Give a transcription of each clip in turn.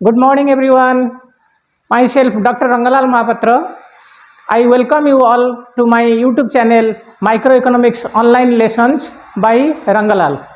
Good morning, everyone. Myself, Dr. Rangalal Mahapatra. I welcome you all to my YouTube channel, Microeconomics Online Lessons by Rangalal.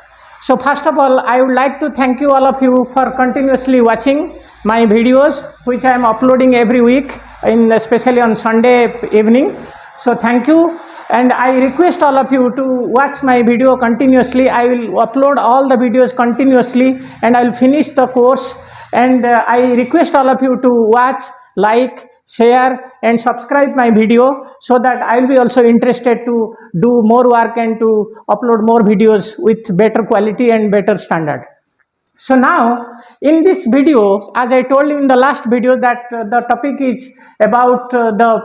So, first of all, I would like to thank you all of you for continuously watching my videos, which I am uploading every week, especially on Sunday evening. So, thank you. And I request all of you to watch my video continuously. I will upload all the videos continuously and I will finish the course. And I request all of you to watch, like, share and subscribe my video so that I will be also interested to do more work and to upload more videos with better quality and better standard. So now in this video, as I told you in the last video, that the topic is about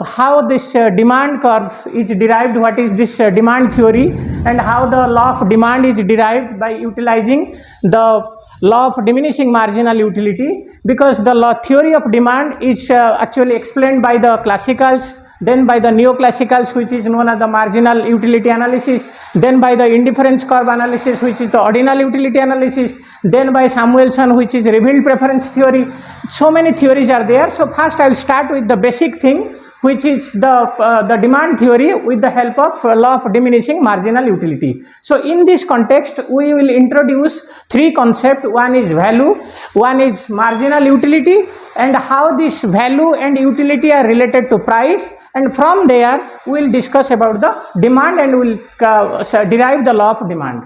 how this demand curve is derived, what is this demand theory, and how the law of demand is derived by utilizing the law of diminishing marginal utility, because the law theory of demand is actually explained by the classicals, then by the neoclassicals, which is known as the marginal utility analysis, then by the indifference curve analysis, which is the ordinal utility analysis, then by Samuelson, which is revealed preference theory. So many theories are there. So first I will start with the basic thing, which is the demand theory with the help of law of diminishing marginal utility. So in this context, we will introduce three concepts. One is value, one is marginal utility, and how this value and utility are related to price. And from there, we will discuss about the demand and we will derive the law of demand.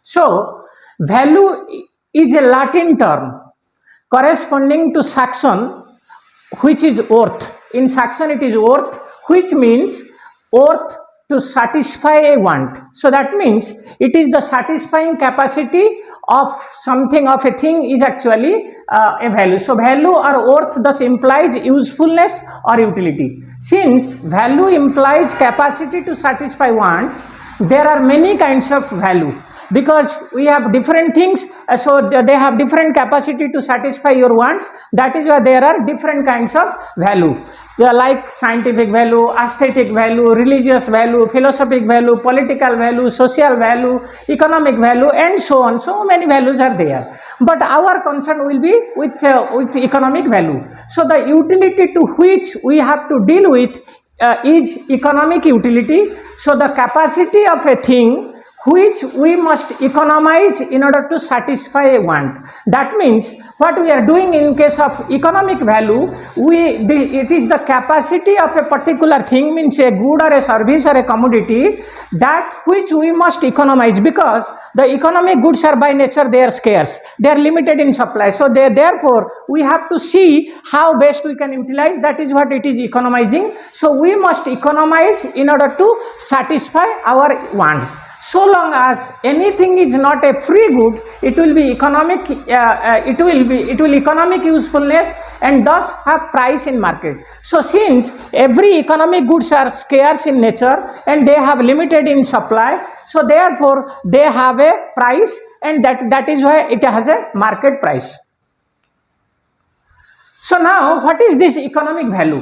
So, value is a Latin term corresponding to Saxon, which is worth. In Saxon, it is worth, which means worth to satisfy a want. So, that means it is the satisfying capacity of something, of a thing, is actually a value. So, value or worth thus implies usefulness or utility. Since value implies capacity to satisfy wants, there are many kinds of value, because we have different things, so they have different capacity to satisfy your wants. That is why there are different kinds of value. They are like scientific value, aesthetic value, religious value, philosophic value, political value, social value, economic value, and so on. So many values are there. But our concern will be with economic value. So the utility to which we have to deal with is economic utility. So the capacity of a thing which we must economize in order to satisfy a want. That means what we are doing in case of economic value, it is the capacity of a particular thing, means a good or a service or a commodity, that which we must economize, because the economic goods are by nature, they are scarce, they are limited in supply. So therefore we have to see how best we can utilize. That is what it is, economizing. So we must economize in order to satisfy our wants. So long as anything is not a free good, it will be economic, it will economic usefulness and thus have price in market. So since every economic goods are scarce in nature and they have limited in supply, so therefore they have a price, and that is why it has a market price. So now what is this economic value?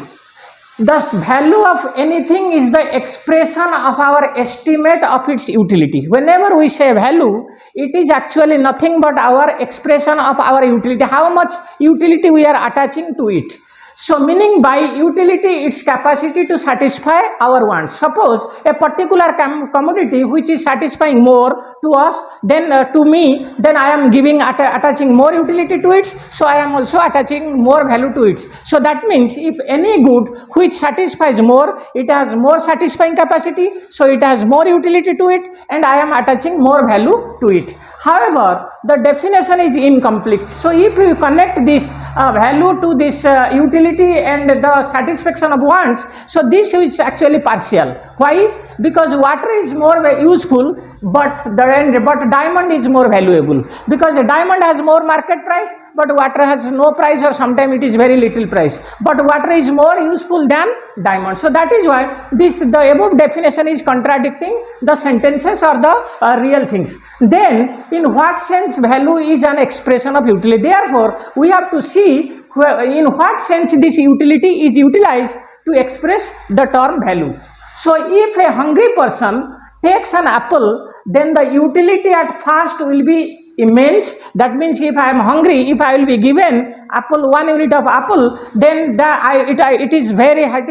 Thus, value of anything is the expression of our estimate of its utility. Whenever we say value, it is actually nothing but our expression of our utility, how much utility we are attaching to it. So, meaning by utility, its capacity to satisfy our wants. Suppose a particular commodity which is satisfying more to us than to me, then I am attaching more utility to it, so I am also attaching more value to it. So that means if any good which satisfies more, it has more satisfying capacity, so it has more utility to it, and I am attaching more value to it. However, the definition is incomplete. So if you connect this value to this utility and the satisfaction of wants, so this is actually partial. Why? Because water is more useful, but diamond is more valuable, because a diamond has more market price, but water has no price, or sometimes it is very little price, but water is more useful than diamond. So that is why the above definition is contradicting the sentences or the real things. Then in what sense value is an expression of utility? Therefore we have to see in what sense this utility is utilized to express the term value. So if a hungry person takes an apple, then the utility at first will be immense. That means if I am hungry, if I will be given apple, 1 unit of apple, then it is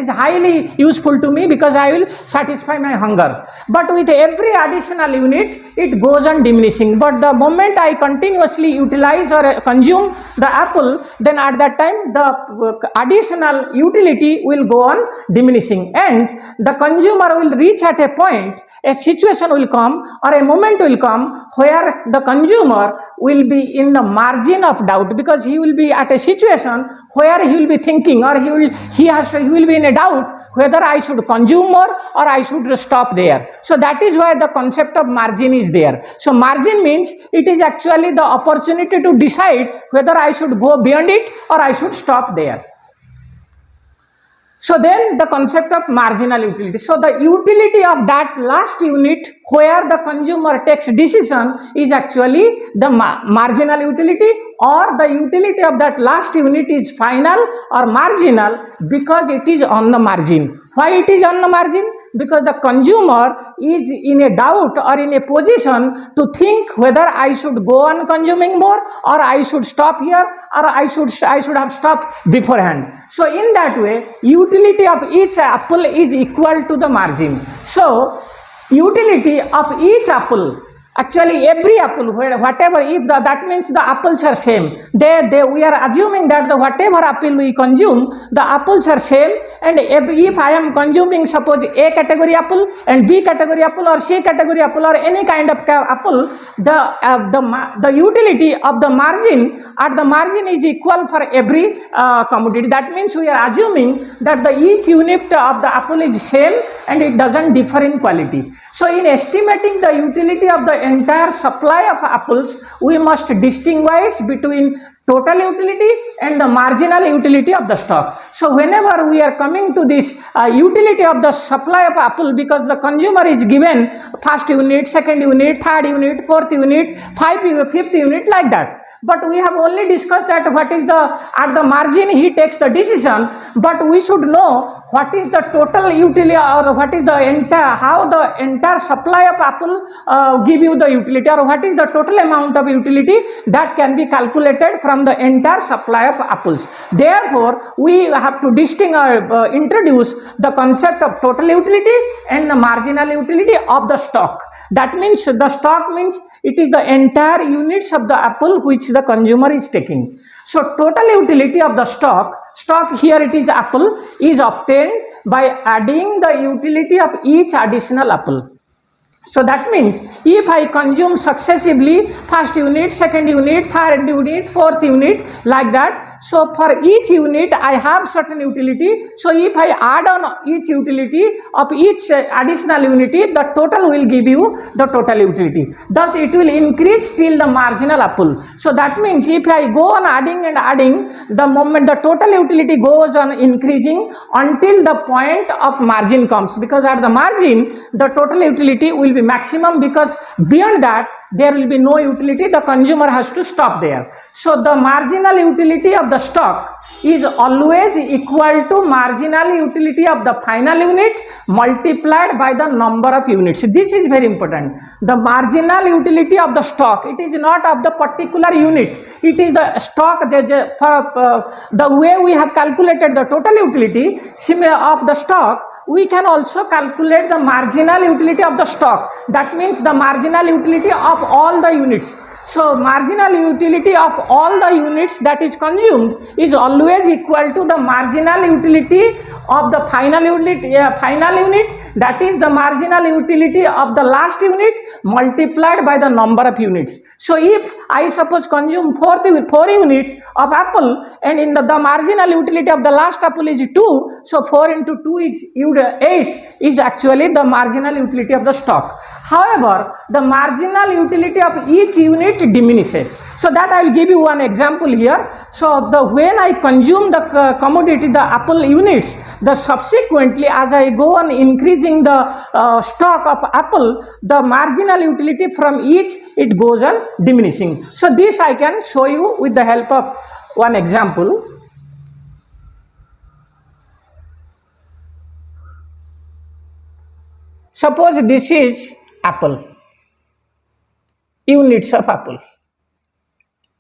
highly useful to me because I will satisfy my hunger. But with every additional unit, it goes on diminishing. But the moment I continuously utilize or consume the apple, then at that time the additional utility will go on diminishing, and the consumer will reach at a point, a situation will come or a moment will come where the consumer will be in the margin of doubt, because he will be at a situation where he will be thinking, or he will be in a doubt whether I should consume more or I should stop there. So that is why the concept of margin is there. So margin means it is actually the opportunity to decide whether I should go beyond it or I should stop there. So then the concept of marginal utility. So the utility of that last unit where the consumer takes decision is actually the marginal utility, or the utility of that last unit is final or marginal because it is on the margin. Why it is on the margin? Because the consumer is in a doubt or in a position to think whether I should go on consuming more or I should stop here or I should have stopped beforehand. So in that way, utility of each apple is equal to the margin. So utility of each apple, actually every apple, whatever, if that means the apples are same, we are assuming that whatever apple we consume, the apples are same, and if I am consuming suppose A category apple and B category apple or C category apple or any kind of apple, the utility of the margin at the margin is equal for every commodity. That means we are assuming that each unit of the apple is same and it doesn't differ in quality. So in estimating the utility of the entire supply of apples, we must distinguish between total utility and the marginal utility of the stock. So whenever we are coming to this utility of the supply of apple, because the consumer is given first unit, second unit, third unit, fourth unit, fifth unit, like that. But we have only discussed that what is at the margin he takes the decision, but we should know what is the total utility, or what is how the entire supply of apple give you the utility, or what is the total amount of utility that can be calculated from the entire supply of apples. Therefore, we have to introduce the concept of total utility and the marginal utility of the stock. That means the stock means it is the entire units of the apple which the consumer is taking. So total utility of the stock here it is apple, is obtained by adding the utility of each additional apple. So that means if I consume successively first unit, second unit, third unit, fourth unit, like that, so for each unit I have certain utility. So if I add on each utility of each additional unity, the total will give you the total utility. Thus it will increase till the marginal apple. So that means if I go on adding and adding, the moment the total utility goes on increasing until the point of margin comes, because at the margin the total utility will be maximum, because beyond that there will be no utility, the consumer has to stop there. So the marginal utility of the stock is always equal to marginal utility of the final unit multiplied by the number of units. This is very important. The marginal utility of the stock, it is not of the particular unit, it is the stock. The way we have calculated the total utility of the stock, we can also calculate the marginal utility of the stock. That means the marginal utility of all the units. So marginal utility of all the units that is consumed is always equal to the marginal utility of the final unit, that is the marginal utility of the last unit multiplied by the number of units. So if I suppose consume 4 units of apple, and in the marginal utility of the last apple is 2, so 4 into 2 is 8 is actually the marginal utility of the stock. However, the marginal utility of each unit diminishes. So that I will give you one example here. So when I consume the commodity, the apple units, the subsequently as I go on increasing the stock of apple, the marginal utility from each, it goes on diminishing. So this I can show you with the help of one example. Suppose this is apple, units of apple.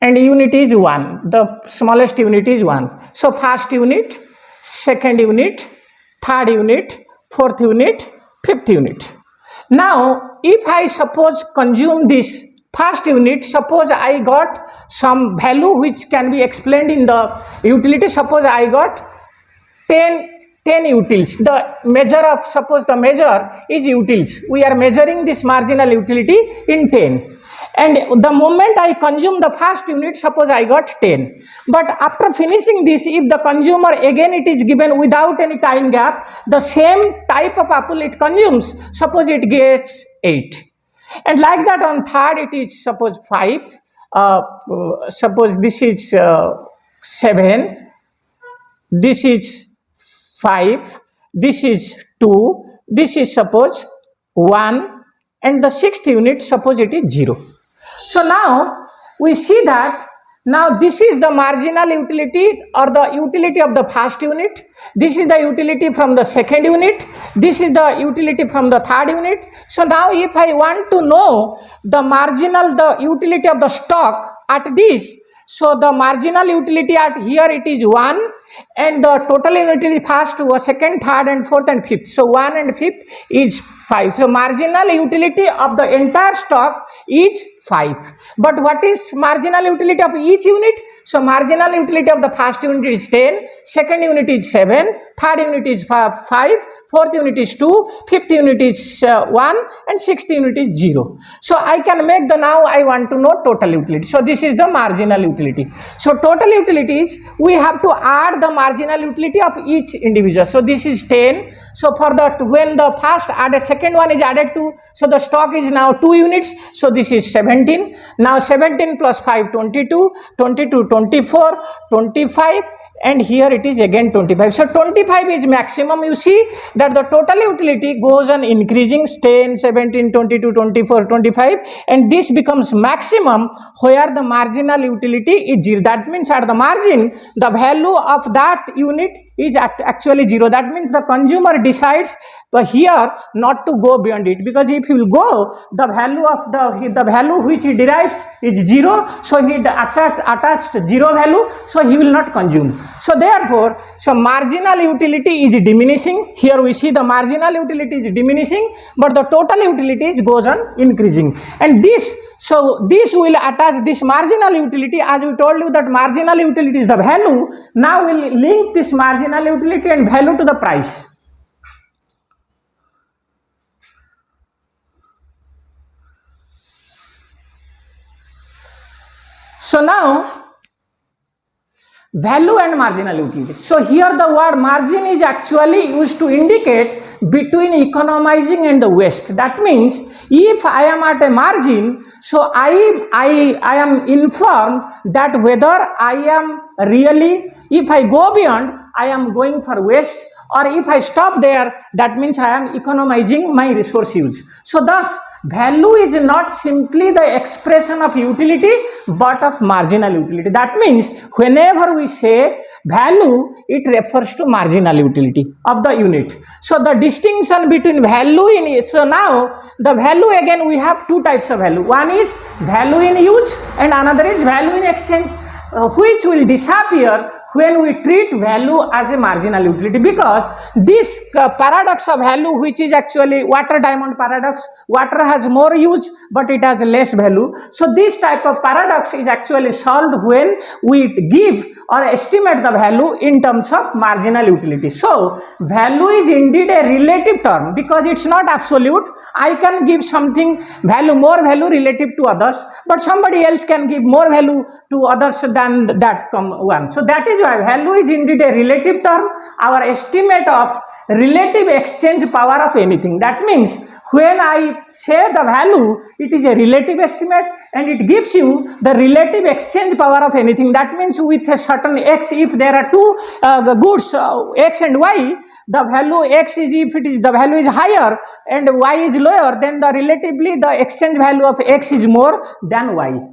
and unit is 1. The smallest unit is 1. So first unit, second unit, third unit, fourth unit, fifth unit. Now if I suppose consume this first unit, suppose I got some value which can be explained in the utility. Suppose I got 10 utils. The measure of, suppose the measure is utils. We are measuring this marginal utility in 10. And the moment I consume the first unit, suppose I got 10. But after finishing this, if the consumer again it is given without any time gap, the same type of apple it consumes, suppose it gets 8. And like that on third it is suppose 5. Suppose this is 7. This is 5. This is 2. This is suppose 1. And the sixth unit, suppose it is 0. So now we see that now this is the marginal utility or the utility of the first unit. This is the utility from the second unit. This is the utility from the third unit. So now if I want to know the marginal, the utility of the stock at this, so the marginal utility at here it is 1 and the total utility first, second, third and fourth and fifth. So 1 and fifth is 5. So marginal utility of the entire stock is 5. But what is marginal utility of each unit? So marginal utility of the first unit is 10, second unit is 7, third unit is 5, fourth unit is 2, fifth unit is 1 and sixth unit is 0. So I can make the, now I want to know total utility. So this is the marginal utility. So total utilities, we have to add the marginal utility of each individual. So this is 10. So for the, when the first added, second one is added to, so the stock is now 2 units. So this is 17. Now 17 plus 5, 22, 22, 24, 25 and here it is again 25. So 25 is maximum. You see that the total utility goes on increasing 10, 17, 22, 24, 25 and this becomes maximum where the marginal utility is 0. That means at the margin the value of that unit is actually 0. That means the consumer decides here not to go beyond it, because if he will go, the value of the value which he derives is 0, so he attached 0 value, so he will not consume. So therefore, so marginal utility is diminishing. Here we see the marginal utility is diminishing, but the total utilities goes on increasing. And this, so this will attach this marginal utility, as we told you that marginal utility is the value. Now we will link this marginal utility and value to the price. So now value and marginal utility. So here the word margin is actually used to indicate between economizing and the waste. That means if I am at a margin, so I am informed that whether I am really, if I go beyond, I am going for waste, or if I stop there, that means I am economizing my resource use. So thus value is not simply the expression of utility but of marginal utility. That means whenever we say value, it refers to marginal utility of the unit. So the distinction between value in it, so now the value, again we have two types of value. One is value in use and another is value in exchange, which will disappear when we treat value as a marginal utility, because this paradox of value, which is actually water diamond paradox, water has more use but it has less value. So this type of paradox is actually solved when we give or estimate the value in terms of marginal utility. So value is indeed a relative term, because it's not absolute. I can give something value, more value relative to others, but somebody else can give more value to others than that one. So that is why value is indeed a relative term, our estimate of relative exchange power of anything. That means when I say the value, it is a relative estimate and it gives you the relative exchange power of anything. That means with a certain x, if there are two goods x and y, the value x is, if it is the value is higher and y is lower, then the relatively the exchange value of x is more than y.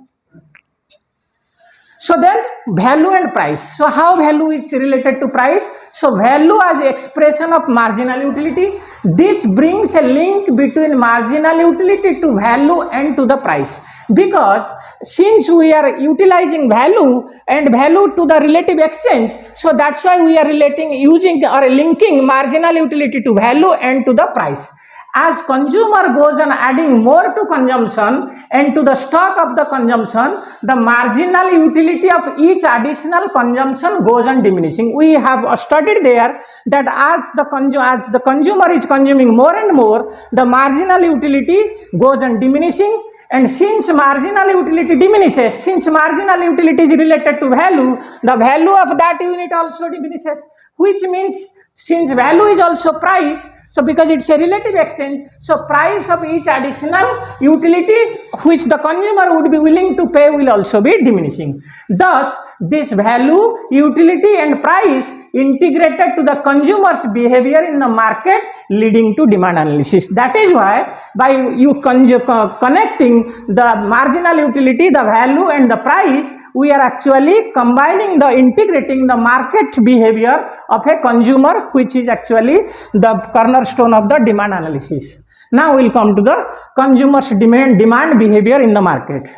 So then value and price. So how value is related to price? So value as expression of marginal utility. This brings a link between marginal utility to value and to the price. because since we are utilizing value and value to the relative exchange, so that's why we are using or linking marginal utility to value and to the price. As consumer goes on adding more to consumption and to the stock of the consumption, the marginal utility of each additional consumption goes on diminishing. We have studied there that as the consumer is consuming more and more, the marginal utility goes on diminishing. And since marginal utility diminishes, since marginal utility is related to value, the value of that unit also diminishes, which means since value is also price, so because it's a relative exchange, so price of each additional utility which the consumer would be willing to pay will also be diminishing. Thus, this value, utility and price integrated to the consumer's behavior in the market, leading to demand analysis. That is why by you connecting the marginal utility, the value and the price, we are actually combining integrating the market behavior of a consumer, which is actually the cornerstone of the demand analysis. Now we will come to the consumer's demand behavior in the market.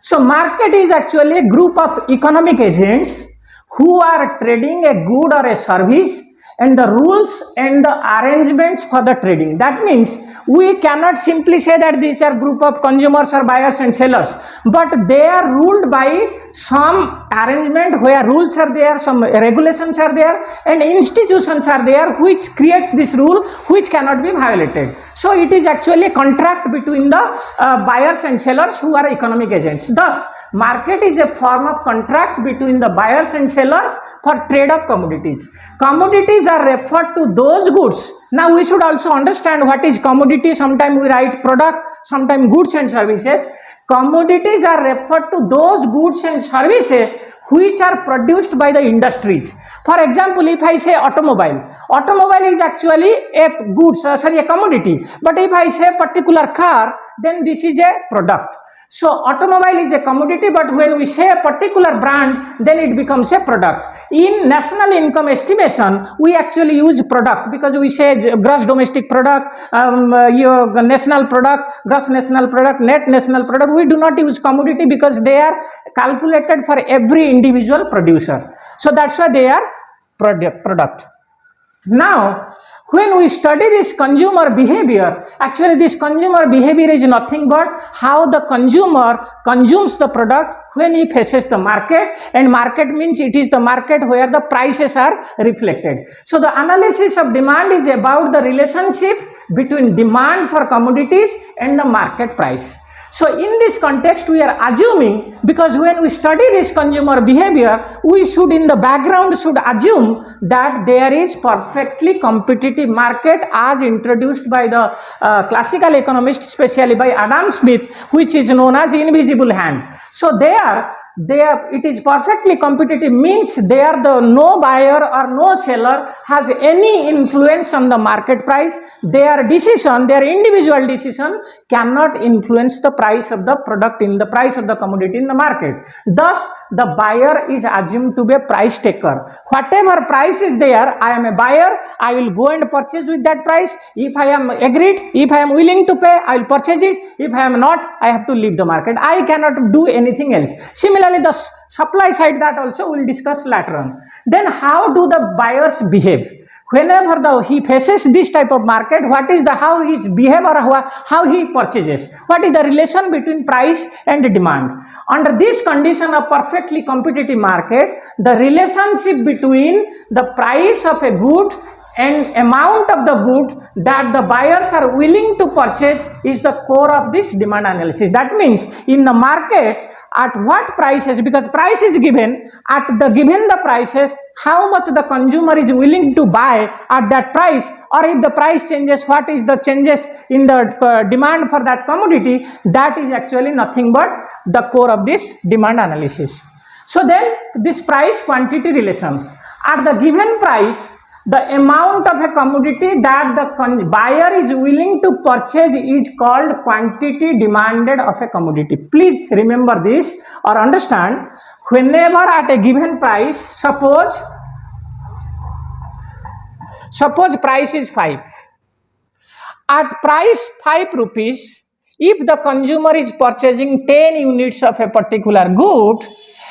So market is actually a group of economic agents who are trading a good or a service, and the rules and the arrangements for the trading. That means we cannot simply say that these are group of consumers or buyers and sellers, but they are ruled by some arrangement where rules are there, some regulations are there, and institutions are there which creates this rule which cannot be violated. So it is actually a contract between the buyers and sellers who are economic agents. Thus, market is a form of contract between the buyers and sellers for trade of commodities. Commodities are referred to those goods. Now we should also understand what is commodity. Sometimes we write product, sometimes goods and services. Commodities are referred to those goods and services which are produced by the industries. For example, if I say automobile is actually a goods, a commodity. But if I say particular car, then this is a product. So automobile is a commodity, but when we say a particular brand, then it becomes a product. In national income estimation, we actually use product because we say gross domestic product, your national product, gross national product, net national product. We do not use commodity because they are calculated for every individual producer. So that's why they are product. Now, when we study this consumer behavior, actually this consumer behavior is nothing but how the consumer consumes the product when he faces the market, and market means it is the market where the prices are reflected. So the analysis of demand is about the relationship between demand for commodities and the market price. So in this context, we are assuming, because when we study this consumer behavior, we should in the background should assume that there is perfectly competitive market as introduced by the classical economist, especially by Adam Smith, which is known as invisible hand. So it is perfectly competitive means no buyer or no seller has any influence on the market price. Their individual decision cannot influence the price of the product in the price of the commodity in the market. Thus, the buyer is assumed to be a price taker. Whatever price is there, I am a buyer, I will go and purchase with that price. If I am agreed, if I am willing to pay, I will purchase it. If I am not, I have to leave the market. I cannot do anything else. Similarly, the supply side, that also we will discuss later on. Then how do the buyers behave? Whenever he faces this type of market, what is how his behavior, how he purchases? What is the relation between price and demand? Under this condition of perfectly competitive market, the relationship between the price of a good and amount of the good that the buyers are willing to purchase is the core of this demand analysis. That means in the market, at what prices, because price is given, given the prices, how much the consumer is willing to buy at that price, or if the price changes, what is the changes in the demand for that commodity, that is actually nothing but the core of this demand analysis. So then this price quantity relation, at the given price, the amount of a commodity that the buyer is willing to purchase is called quantity demanded of a commodity. Please remember this or understand, whenever at a given price, suppose price is 5. At price 5 rupees, if the consumer is purchasing 10 units of a particular good,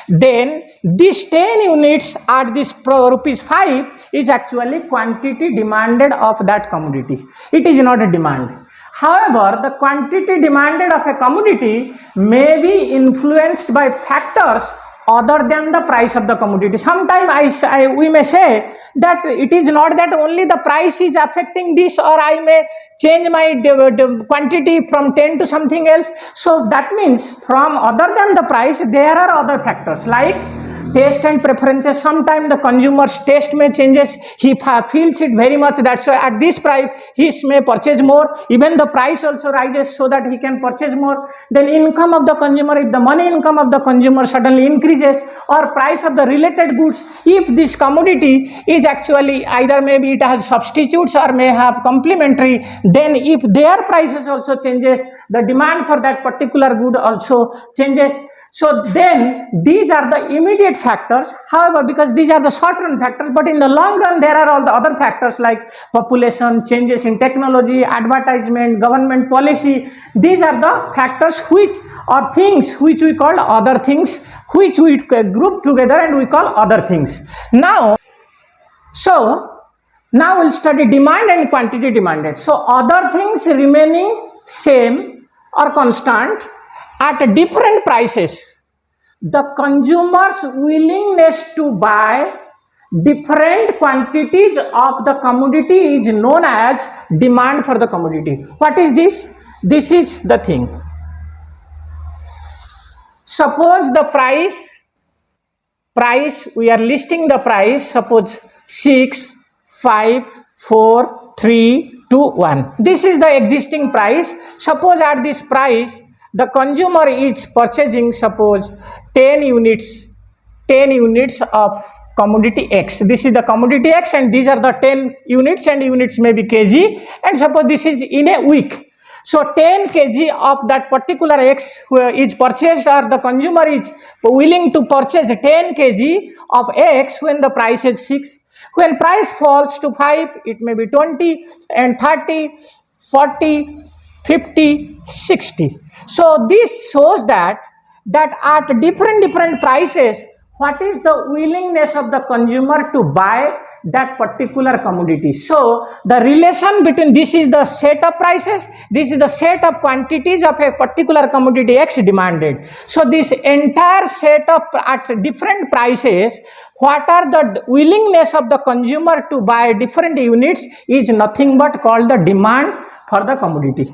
then this 10 units at this rupees 5 is actually quantity demanded of that commodity. It is not a demand. However, the quantity demanded of a commodity may be influenced by factors other than the price of the commodity. Sometimes we may say that it is not that only the price is affecting this, or I may change my quantity from 10 to something else. So that means from other than the price, there are other factors like taste and preferences. Sometimes the consumer's taste may changes, he feels it very much, that's why at this price he may purchase more. Even the price also rises so that he can purchase more. Then income of the consumer, if the money income of the consumer suddenly increases, or price of the related goods, if this commodity is actually either maybe it has substitutes or may have complementary, then if their prices also changes, the demand for that particular good also changes. So then these are the immediate factors. However, because these are the short run factors, but in the long run there are all the other factors like population, changes in technology, advertisement, government policy. These are the factors which are things which we call other things, which we group together and we call other things. Now we'll study demand and quantity demanded. So other things remaining same or constant at different prices. The consumer's willingness to buy different quantities of the commodity is known as demand for the commodity. What is this? This is the thing. Suppose the price, we are listing the price, suppose 6, 5, 4, 3, 2, 1. This is the existing price. Suppose at this price, the consumer is purchasing, suppose 10 units of commodity X. This is the commodity X and these are the 10 units, and units may be kg, and suppose this is in a week. So 10 kg of that particular X is purchased, or the consumer is willing to purchase 10 kg of X when the price is 6. When price falls to 5, it may be 20 and 30, 40, 50, 60. So this shows that at different prices, what is the willingness of the consumer to buy that particular commodity. So the relation between this is the set of prices, this is the set of quantities of a particular commodity X demanded. So this entire set of at different prices, what are the willingness of the consumer to buy different units is nothing but called the demand for the commodity.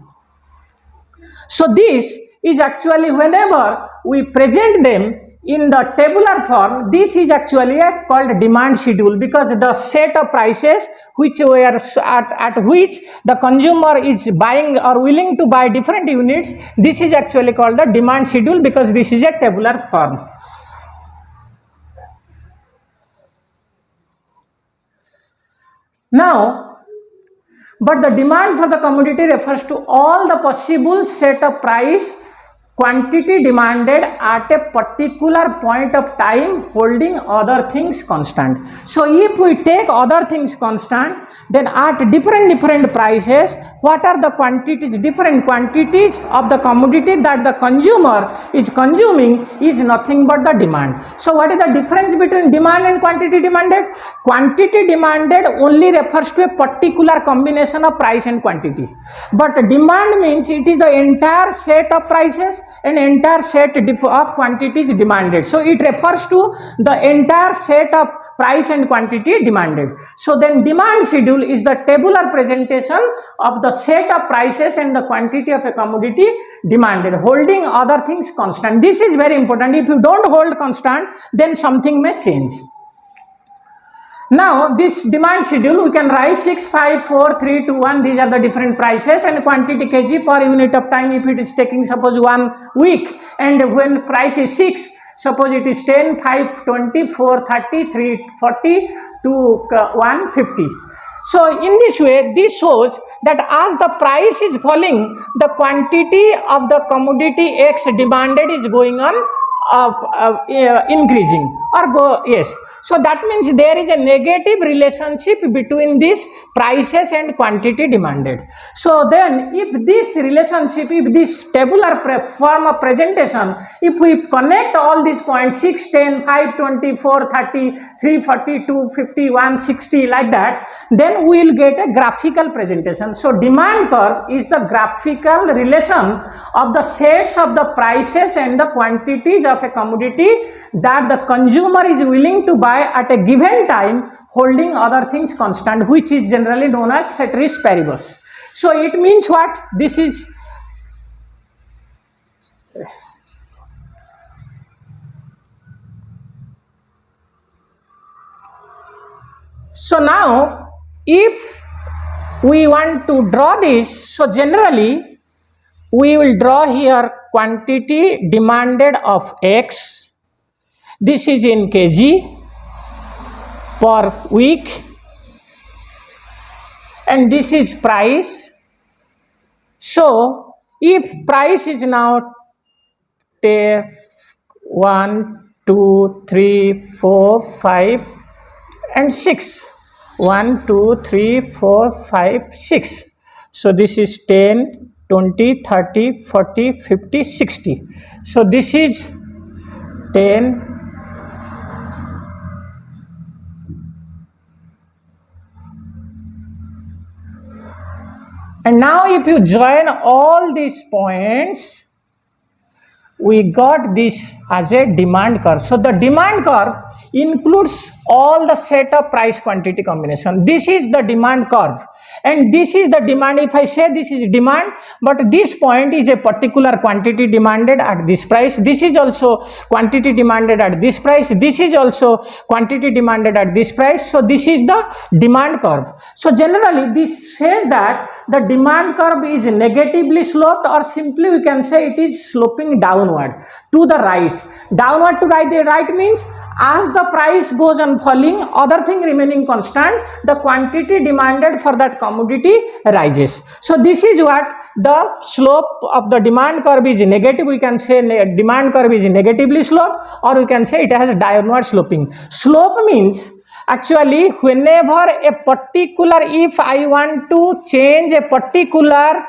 So this is actually, whenever we present them in the tabular form, this is actually called demand schedule, because the set of prices which were at which the consumer is buying or willing to buy different units, this is actually called the demand schedule, because this is a tabular form. Now, but the demand for the commodity refers to all the possible set of price quantity demanded at a particular point of time, holding other things constant. So if we take other things constant, then at different prices, what are the quantities, different quantities of the commodity that the consumer is consuming is nothing but the demand. So what is the difference between demand and quantity demanded? Quantity demanded only refers to a particular combination of price and quantity, but demand means it is the entire set of prices and entire set of quantities demanded. So it refers to the entire set of price and quantity demanded. So then demand schedule is the tabular presentation of the set of prices and the quantity of a commodity demanded, holding other things constant. This is very important. If you don't hold constant, then something may change. Now this demand schedule, we can write 6, 5, 4, 3, 2, 1. These are the different prices and quantity kg per unit of time. If it is taking suppose 1 week, and when price is 6, suppose it is 10, 5, 20, 4, 30, 3, 40, 2, 1, 50. So in this way, this shows that as the price is falling, the quantity of the commodity X demanded is going on increasing or go, yes. So that means there is a negative relationship between these prices and quantity demanded. So then if this relationship, if this tabular form of presentation, if we connect all these points 6, 10, 5, 20, 4, 30, 340, 250, 160 like that, then we will get a graphical presentation. So demand curve is the graphical relation of the sets of the prices and the quantities of a commodity that the consumer is willing to buy at a given time, holding other things constant, which is generally known as ceteris paribus. So it means what? This is so now if we want to draw this, so generally we will draw here quantity demanded of X. This is in kg per week, and this is price. So if price is now 1, 2, 3, 4, 5 and 6, 1, 2, 3, 4, 5, 6. So this is 10, 20, 30, 40, 50, 60. So this is 10, and now if you join all these points, we got this as a demand curve. So the demand curve includes all the set of price quantity combination. This is the demand curve, and this is the demand. If I say this is demand, but this point is a particular quantity demanded at this price, this is also quantity demanded at this price, this is also quantity demanded at this price. So this is the demand curve. So generally this says that the demand curve is negatively sloped, or simply we can say it is sloping downward to the right. Downward to right, the right means as the price goes on falling, other thing remaining constant, the quantity demanded for that commodity rises. So this is what the slope of the demand curve is negative. We can say demand curve is negatively sloped, or we can say it has downward sloping. Slope means actually whenever a particular, if I want to change a particular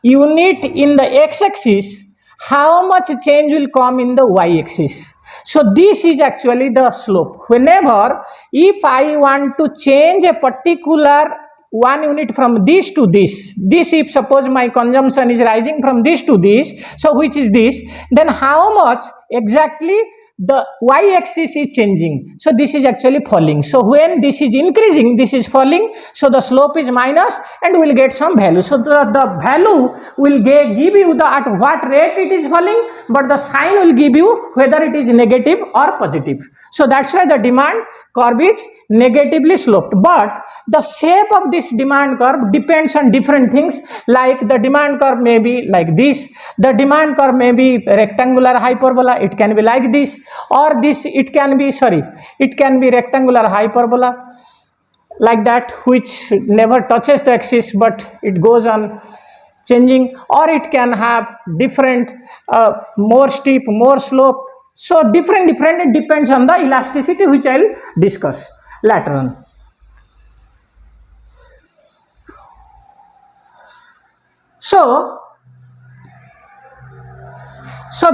unit in the x-axis, how much change will come in the y-axis. So this is actually the slope. Whenever, if I want to change a particular one unit from this to this, if suppose my consumption is rising from this to this, so which is this, then how much exactly the y-axis is changing. So this is actually falling. So when this is increasing, this is falling. So the slope is minus, and we will get some value. So the value will give you the at what rate it is falling, but the sign will give you whether it is negative or positive. So that's why the demand curve is negatively sloped. But the shape of this demand curve depends on different things, like the demand curve may be like this, the demand curve may be rectangular hyperbola, it can be like this, or this, it can be rectangular hyperbola like that, which never touches the axis but it goes on changing, or it can have different more steep, more slope. So different, it depends on the elasticity, which I will discuss later on. So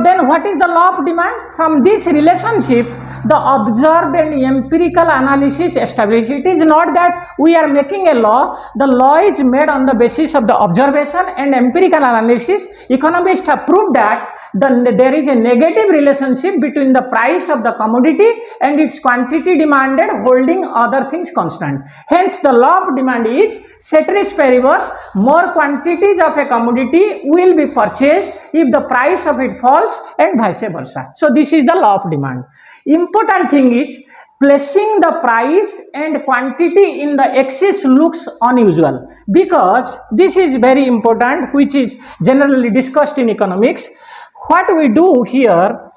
then what is the law of demand? From this relationship, the observed and empirical analysis established. It is not that we are making a law. The law is made on the basis of the observation and empirical analysis. Economists have proved that there is a negative relationship between the price of the commodity and its quantity demanded, holding other things constant. Hence, the law of demand is ceteris paribus. More quantities of a commodity will be purchased if the price of it falls, and vice versa. So this is the law of demand. Important thing is, placing the price and quantity in the axis looks unusual, because this is very important, which is generally discussed in economics. What we do here,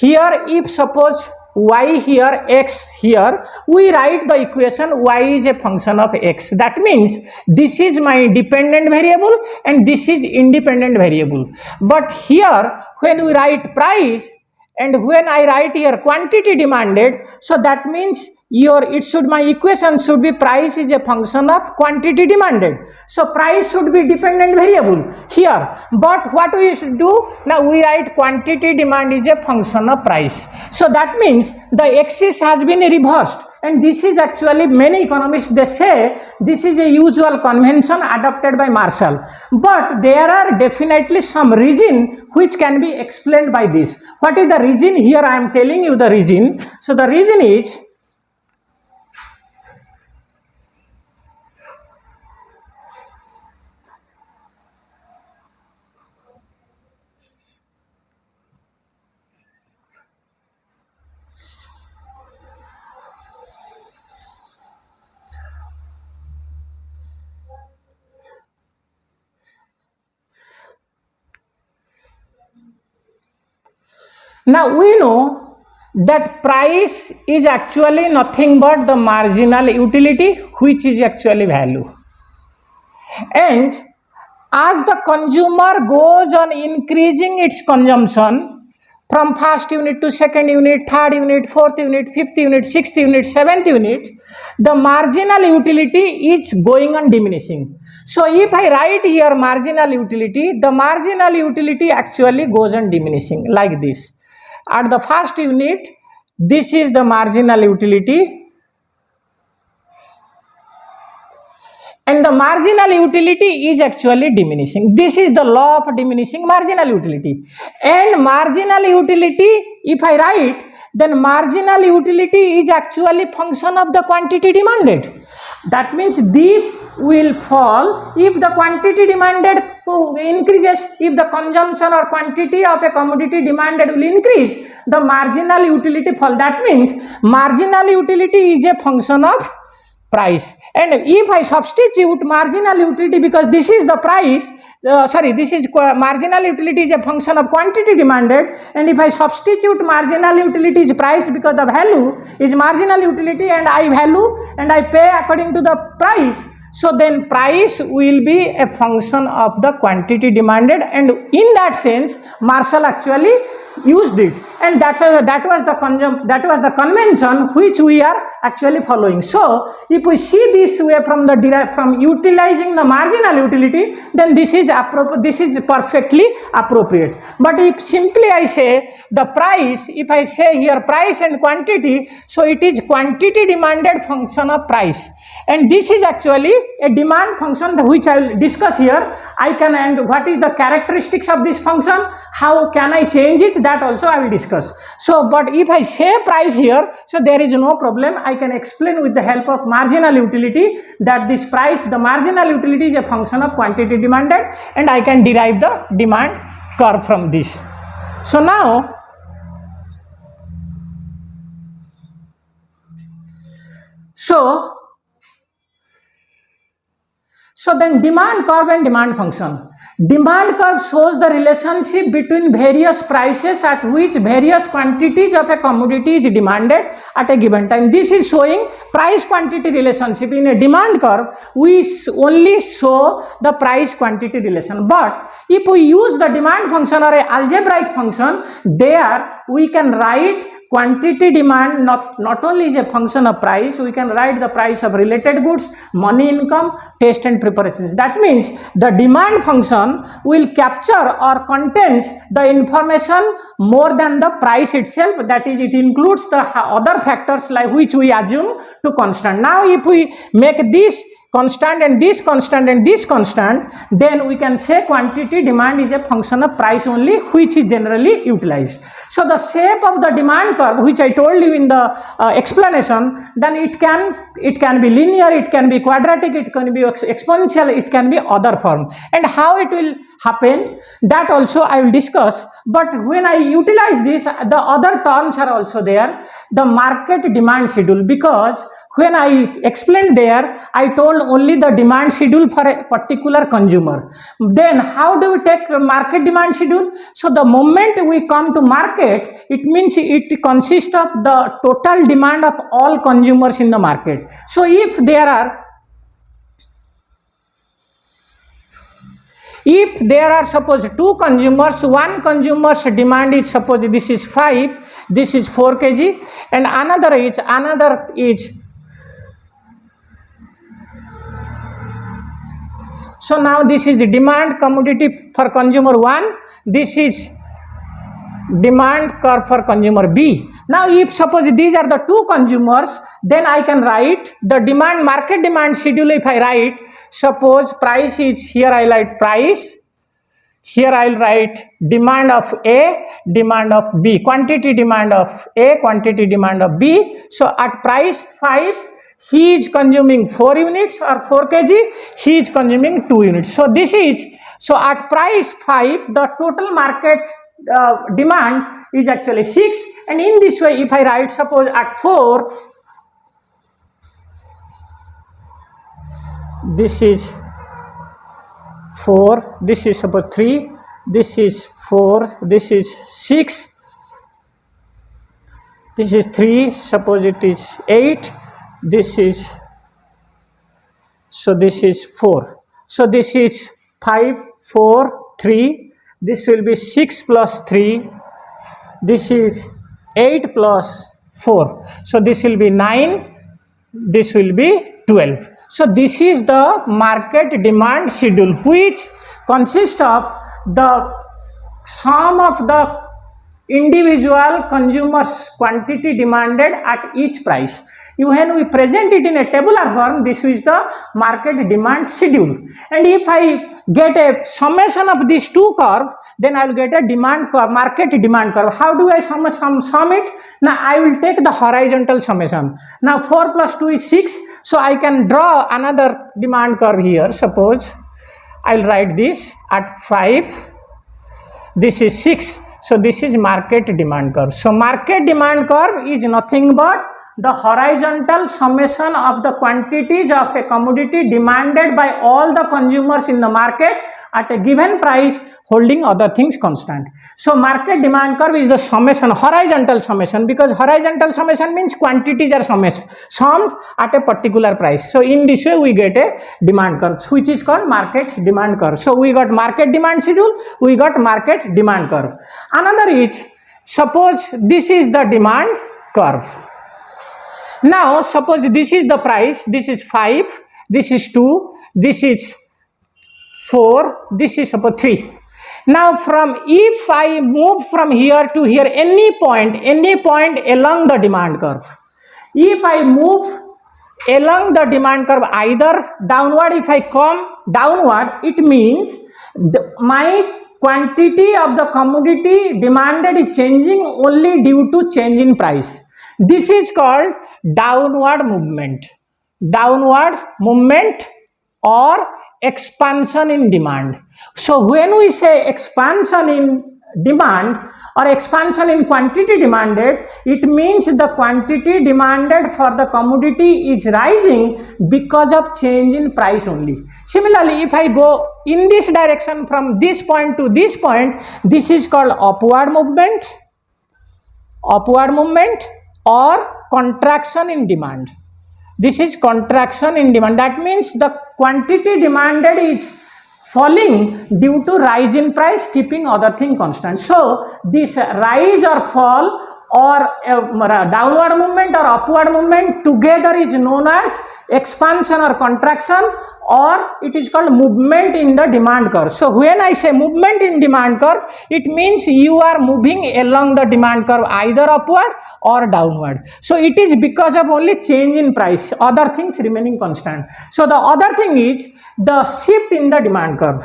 if suppose y here, x here, we write the equation y is a function of x. That means this is my dependent variable and this is independent variable. But here when we write price, And when I write here quantity demanded, so that means my equation should be price is a function of quantity demanded. So price should be dependent variable here. But what we should do, now we write quantity demand is a function of price. So that means the axis has been reversed. And this is actually, many economists, they say this is a usual convention adopted by Marshall. But there are definitely some reason which can be explained by this. What is the reason? Here I am telling you the reason. So the reason is, now we know that price is actually nothing but the marginal utility, which is actually value. And as the consumer goes on increasing its consumption from first unit to second unit, third unit, fourth unit, fifth unit, sixth unit, seventh unit, the marginal utility is going on diminishing. So if I write here marginal utility, the marginal utility actually goes on diminishing like this. At the first unit, this is the marginal utility, and the marginal utility is actually diminishing. This is the law of diminishing marginal utility. And marginal utility, if I write, then marginal utility is actually function of the quantity demanded. That means this will fall if the quantity demanded increases. If the consumption or quantity of a commodity demanded will increase, the marginal utility fall. That means marginal utility is a function of price. And if I substitute marginal utility, because this is the price, this is marginal utility is a function of quantity demanded, and if I substitute marginal utility is price, because the value is marginal utility and I value and I pay according to the price, so then price will be a function of the quantity demanded, and in that sense Marshall actually used it, and that was the convention which we are actually following. So if we see this way from utilizing the marginal utility, then this is perfectly appropriate. But if simply I say the price, if I say here price and quantity, so it is quantity demanded function of price, and this is actually a demand function which I will discuss here. And what is the characteristics of this function, how can I change it, that also I will discuss. So but if I say price here, so there is no problem. I can explain with the help of marginal utility that this price, the marginal utility is a function of quantity demanded, and I can derive the demand curve from this. So now So then demand curve and demand function. Demand curve shows the relationship between various prices at which various quantities of a commodity is demanded at a given time. This is showing price quantity relationship. In a demand curve, we only show the price quantity relation. But if we use the demand function or a algebraic function, there we can write quantity demand not only is a function of price, we can write the price of related goods, money, income, taste and preparations. That means the demand function will capture or contains the information more than the price itself. That is, it includes the other factors like which we assume to constant. Now if we make this constant and this constant and this constant, then we can say quantity demand is a function of price only, which is generally utilized. So the shape of the demand curve, which I told you in the explanation, then it can be linear, it can be quadratic, it can be exponential, it can be other form. And how it will happen, that also I will discuss. But when I utilize this, the other terms are also there. The market demand schedule, because when I explained there, I told only the demand schedule for a particular consumer. Then how do we take market demand schedule? So the moment we come to market, it means it consists of the total demand of all consumers in the market. So if there are If there are suppose two consumers, one consumer's demand is suppose this is 5, this is 4 kg, and another is. So now this is demand commodity for consumer 1, this is demand curve for consumer B. Now if suppose these are the two consumers, then I can write the demand, market demand schedule. If I write, suppose price is here, I write price, here I will write demand of A, demand of B, quantity demand of A, quantity demand of B. So at price 5, he is consuming 4 units or 4 kg, he is consuming 2 units. So this is, so at price 5, the total market demand is actually 6, and in this way if I write suppose at 4, this is 4, this is suppose 3, this is 4, this is 6, this is 3, suppose it is 8, this is, so this is 4, so this is 5, 4, 3, this will be 6 plus 3, this is 8 plus 4, so this will be 9, this will be 12. So this is the market demand schedule, which consists of the sum of the individual consumers quantity demanded at each price. When we present it in a tabular form, this is the market demand schedule. And if I get a summation of these two curves, then I will get a demand curve, market demand curve. How do I sum it? Now I will take the horizontal summation. Now 4 plus 2 is 6. So I can draw another demand curve here. Suppose I will write this at 5. This is 6. So this is market demand curve. So market demand curve is nothing but the horizontal summation of the quantities of a commodity demanded by all the consumers in the market at a given price, holding other things constant. So market demand curve is the summation, horizontal summation, because horizontal summation means quantities are summed at a particular price. So in this way we get a demand curve, which is called market demand curve. So we got market demand schedule, we got market demand curve. Another is, suppose this is the demand curve. Now suppose this is the price, this is 5, this is 2, this is 4, this is suppose 3. Now if I move from here to here, any point along the demand curve, if I move along the demand curve either downward, if I come downward, it means my quantity of the commodity demanded is changing only due to change in price. This is called downward movement or expansion in demand. So when we say expansion in demand or expansion in quantity demanded, it means the quantity demanded for the commodity is rising because of change in price only. Similarly, if I go in this direction from this point to this point, this is called upward movement or contraction in demand. This is contraction in demand. That means the quantity demanded is falling due to rise in price, keeping other thing constant. So this rise or fall or downward movement or upward movement together is known as expansion or contraction, or it is called movement in the demand curve. So when I say movement in demand curve, it means you are moving along the demand curve either upward or downward. So it is because of only change in price, other things remaining constant. So the other thing is the shift in the demand curve.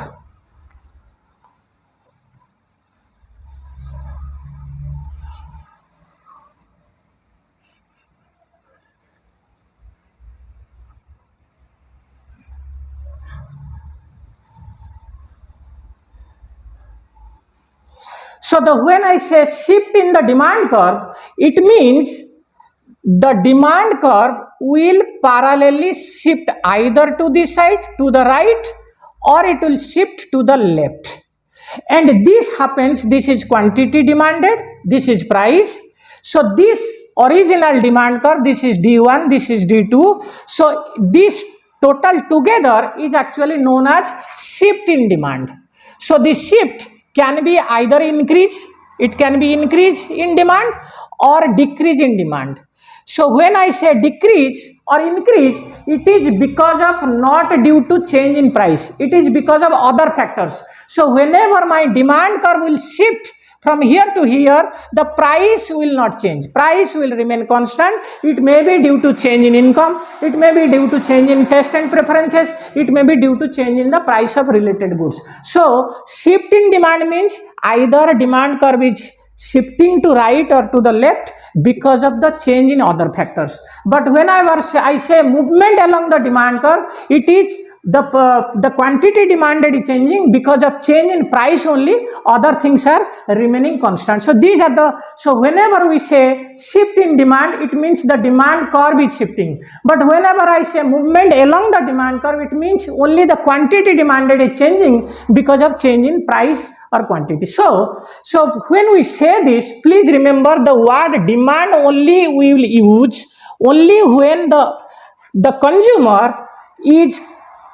So when I say shift in the demand curve, it means the demand curve will parallelly shift either to this side, to the right, or it will shift to the left. And this happens, this is quantity demanded, this is price. So this original demand curve, this is D1, this is D2. So this total together is actually known as shift in demand. So this shift can be either increase, it can be increase in demand or decrease in demand. So when I say decrease or increase, it is because of not due to change in price. It is because of other factors. So whenever my demand curve will shift from here to here, the price will not change. Price will remain constant. It may be due to change in income. It may be due to change in taste and preferences. It may be due to change in the price of related goods. So shift in demand means either demand curve is shifting to right or to the left because of the change in other factors. But whenever I say movement along the demand curve, it is the quantity demanded is changing because of change in price only. Other things are remaining constant. So these are the, so whenever we say shift in demand, it means the demand curve is shifting. But whenever I say movement along the demand curve, it means only the quantity demanded is changing because of change in price or quantity. So when we say this, please remember the word demand only we will use only when the consumer is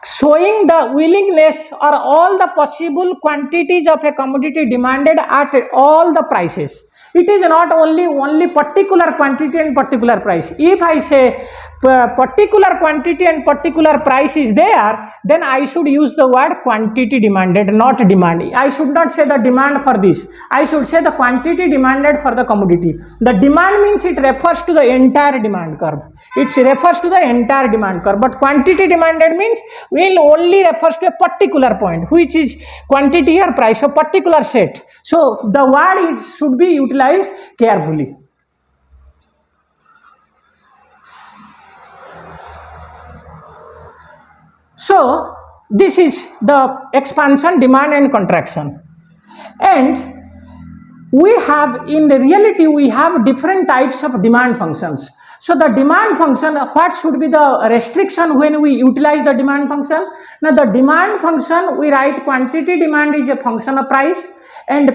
showing the willingness or all the possible quantities of a commodity demanded at all the prices. It is not only particular quantity and particular price. If I say particular quantity and particular price is there, then I should use the word quantity demanded, not demand. I should not say the demand for this. I should say the quantity demanded for the commodity. The demand means it refers to the entire demand curve. It refers to the entire demand curve. But quantity demanded means will only refers to a particular point, which is quantity or price of particular set. So the word should be utilized carefully. So this is the expansion, demand and contraction. And we have, in reality, we have different types of demand functions. So the demand function, what should be the restriction when we utilize the demand function? Now the demand function, we write quantity demand is a function of price, and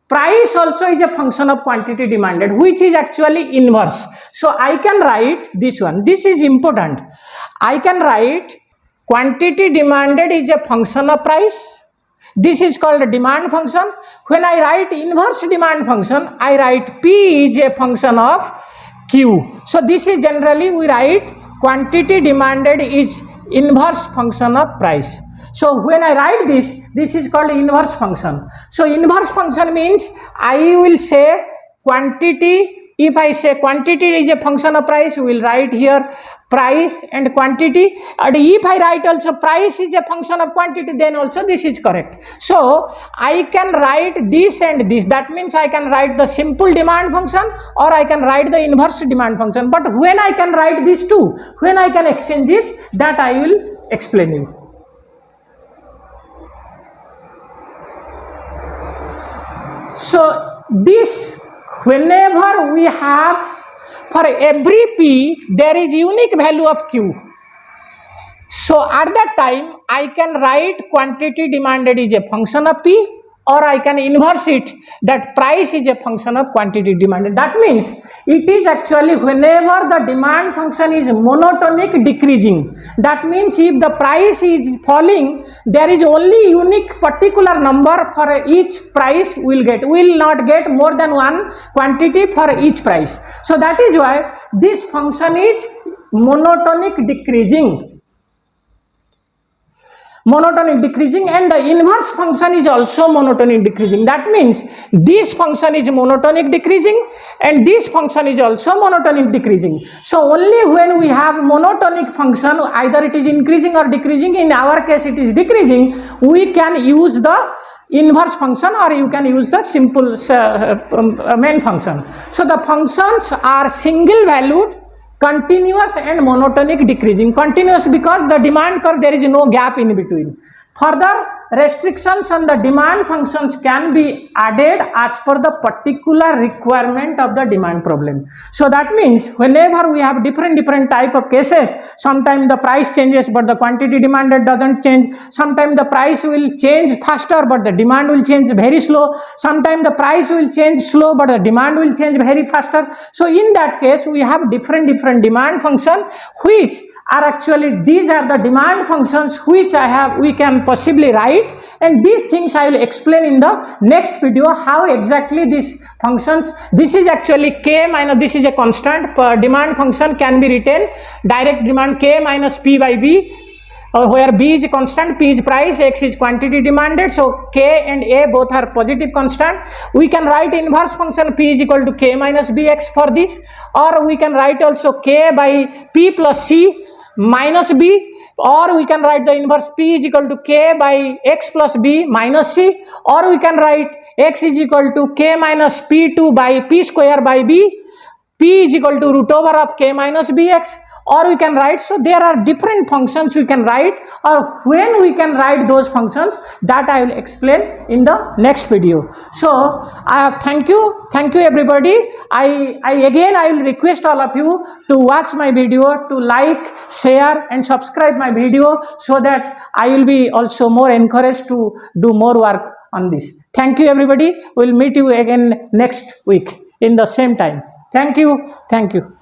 price also is a function of quantity demanded, which is actually inverse. So I can write this one. This is important. I can write quantity demanded is a function of price. This is called a demand function. When I write inverse demand function, I write P is a function of Q. So this is generally we write quantity demanded is inverse function of price. So when I write this is called inverse function. So inverse function means I will say quantity. If I say quantity is a function of price, we will write here price and quantity. And if I write also price is a function of quantity, then also this is correct. So I can write this and this. That means I can write the simple demand function or I can write the inverse demand function. But when I can write these two, when I can exchange this, that I will explain you. So this, whenever we have, for every P, there is unique value of Q. So at that time, I can write quantity demanded is a function of P, or I can inverse it, that price is a function of quantity demanded. That means it is actually whenever the demand function is monotonic decreasing. That means if the price is falling, there is only unique particular number for each price we will not get more than one quantity for each price. So that is why this function is monotonic decreasing. Monotonic decreasing, and the inverse function is also monotonic decreasing. That means this function is monotonic decreasing and this function is also monotonic decreasing. So only when we have monotonic function, either it is increasing or decreasing, in our case it is decreasing, we can use the inverse function or you can use the simple main function. So the functions are single valued, continuous and monotonic decreasing. Continuous because the demand curve there is no gap in between. Further restrictions on the demand functions can be added as per the particular requirement of the demand problem. So that means whenever we have different type of cases, sometimes the price changes but the quantity demanded doesn't change. Sometimes the price will change faster but the demand will change very slow. Sometimes the price will change slow but the demand will change very faster. So in that case we have different demand function which are actually, these are the demand functions which we can possibly write, and these things I will explain in the next video how exactly these functions. This is actually k minus, this is a constant. Demand function can be written direct demand k minus p by b, where b is constant, p is price, x is quantity demanded. So k and a both are positive constant. We can write inverse function p is equal to k minus bx for this, or we can write also k by p plus c minus b, or we can write the inverse p is equal to k by x plus b minus c, or we can write x is equal to k minus p2 by p square by b, p is equal to root over of k minus bx, or we can write. So there are different functions we can write, or when we can write those functions, that I will explain in the next video. So thank you everybody. I will request all of you to watch my video, to like, share and subscribe my video, so that I will be also more encouraged to do more work on this. Thank you everybody. We will meet you again next week in the same time. Thank you.